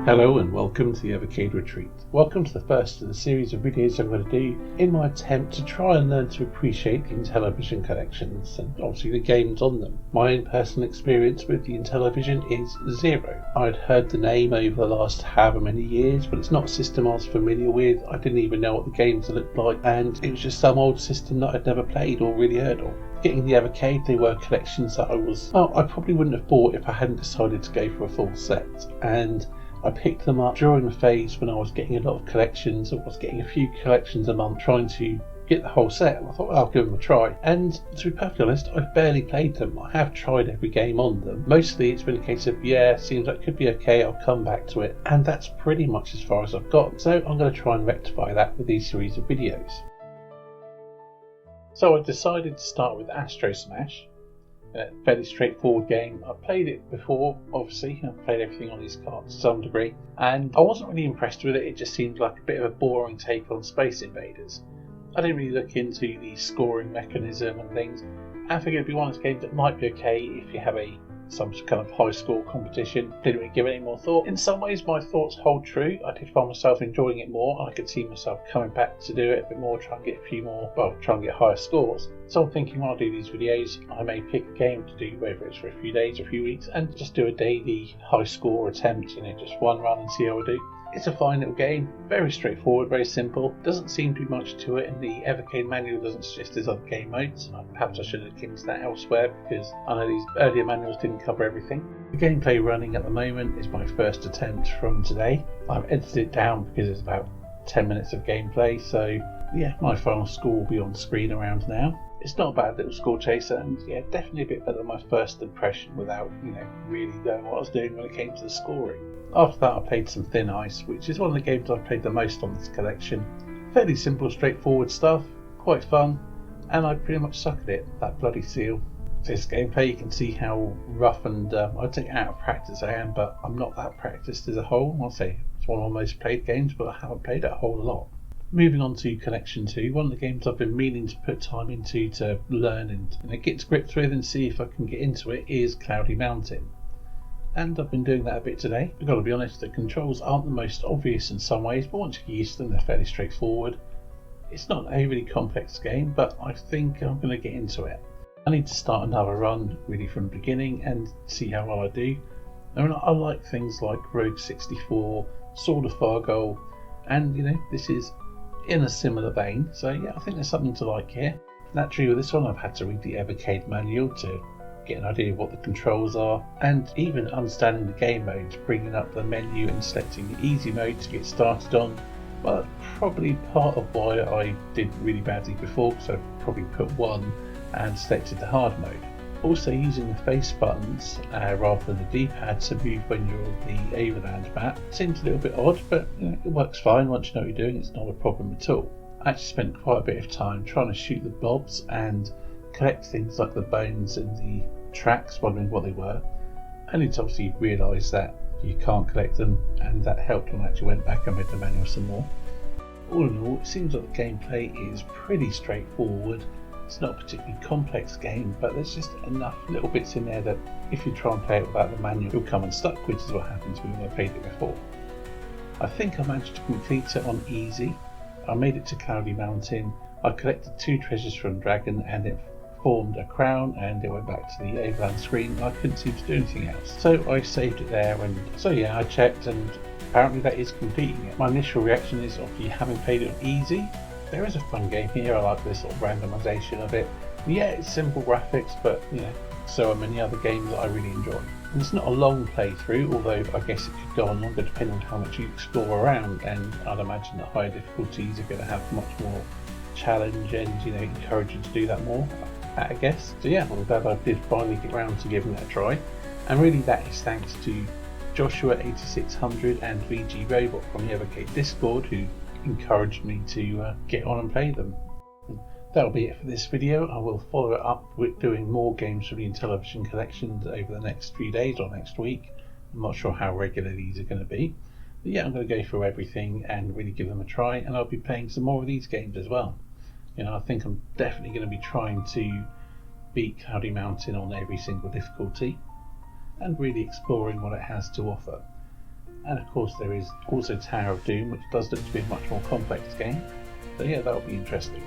Hello and welcome to the Evercade Retreat. Welcome to the first of the series of videos I'm going to do in my attempt to try and learn to appreciate the Intellivision collections and obviously the games on them. My own personal experience with the Intellivision is zero. I'd heard the name over the last however many years, but it's not a system I was familiar with. I didn't even know what the games looked like, and it was just some old system that I'd never played or really heard of. Getting the Evercade, they were collections that I probably wouldn't have bought if I hadn't decided to go for a full set, and I picked them up during the phase when I was getting a lot of collections. I was getting a few collections a month trying to get the whole set, and I thought, well, I'll give them a try. And to be perfectly honest, I've barely played them. I have tried every game on them. Mostly it's been a case of, yeah, seems like it could be okay, I'll come back to it. And that's pretty much as far as I've got. So I'm going to try and rectify that with these series of videos. So I decided to start with Astro Smash. A fairly straightforward game. I've played it before, obviously. I've played everything on these cards to some degree, and I wasn't really impressed with it. It just seemed like a bit of a boring take on Space Invaders. I didn't really look into the scoring mechanism and things. I figured it'd be one of those games that might be okay if you have some kind of high score competition. Didn't really give it any more thought. In some ways my thoughts hold true. I did find myself enjoying it more, and I could see myself coming back to do it a bit more, try and get higher scores. So I'm thinking when I do these videos, I may pick a game to do, whether it's for a few days or a few weeks, and just do a daily high score attempt, just one run and see how I do. It's a fine little game, very straightforward, very simple. Doesn't seem to be much to it, and the Evercade manual doesn't suggest there's other game modes. Perhaps I should have looked into that elsewhere, because I know these earlier manuals didn't cover everything. The gameplay running at the moment is my first attempt from today. I've edited it down because it's about 10 minutes of gameplay, so yeah, my final score will be on screen around now. It's not a bad little score chaser, and yeah, definitely a bit better than my first impression without, really knowing what I was doing when it came to the scoring. After that I played some Thin Ice, which is one of the games I've played the most on this collection. Fairly simple, straightforward stuff, quite fun, and I pretty much suck at it, that bloody seal. This gameplay, you can see how rough and I'd say out of practice I am, but I'm not that practiced as a whole. I'll say it's one of my most played games, but I haven't played it a whole lot. Moving on to Collection 2, one of the games I've been meaning to put time into to learn and get to grips with and see if I can get into it is Cloudy Mountain. And I've been doing that a bit today. I've got to be honest, the controls aren't the most obvious in some ways, but once you get used to them, they're fairly straightforward. It's not a really complex game, but I think I'm going to get into it. I need to start another run really from the beginning and see how well I do. I like things like Rogue 64, Sword of Fargoal, and this is in a similar vein, so yeah, I think there's something to like here. Naturally with this one I've had to read the Evercade manual to get an idea of what the controls are, and even understanding the game modes, bringing up the menu and selecting the easy mode to get started on. Well, that's probably part of why I did really badly before, because I probably put 1 and selected the hard mode. Also using the face buttons rather than the D-pad to move when you're on the Overland map seems a little bit odd, but it works fine once you know what you're doing. It's not a problem at all. I actually spent quite a bit of time trying to shoot the blobs and collect things like the bones in the tracks, wondering what they were. Only to obviously realise that you can't collect them, and that helped when I actually went back and read the manual some more. All in all, it seems like the gameplay is pretty straightforward. It's not a particularly complex game, but there's just enough little bits in there that if you try and play it without the manual, you'll come unstuck, which is what happens when I played it before. I think I managed to complete it on easy. I made it to Cloudy Mountain. I collected 2 treasures from Dragon, and it formed a crown, and it went back to the Overland screen. I couldn't seem to do anything else, so I saved it there, and so yeah, I checked, and apparently that is completing it. My initial reaction is, obviously having played it on easy, there is a fun game here. I like this sort of randomisation of it. Yeah, it's simple graphics, but so are many other games that I really enjoy. And it's not a long playthrough, although I guess it could go on longer depending on how much you explore around, and I'd imagine that higher difficulties are going to have much more challenge and encourage you to do that more, I guess. So yeah, I'm glad I did finally get around to giving that a try, and really that is thanks to Joshua8600 and VG Robot from the Evercade Discord, who encouraged me to get on and play them. That'll be it for this video. I will follow it up with doing more games from the Intellivision collections over the next few days or next week. I'm not sure how regular these are going to be, but yeah, I'm going to go through everything and really give them a try, and I'll be playing some more of these games as well. I think I'm definitely going to be trying to beat Cloudy Mountain on every single difficulty and really exploring what it has to offer. And of course there is also Tower of Doom, which does look to be a much more complex game. So yeah, that'll be interesting.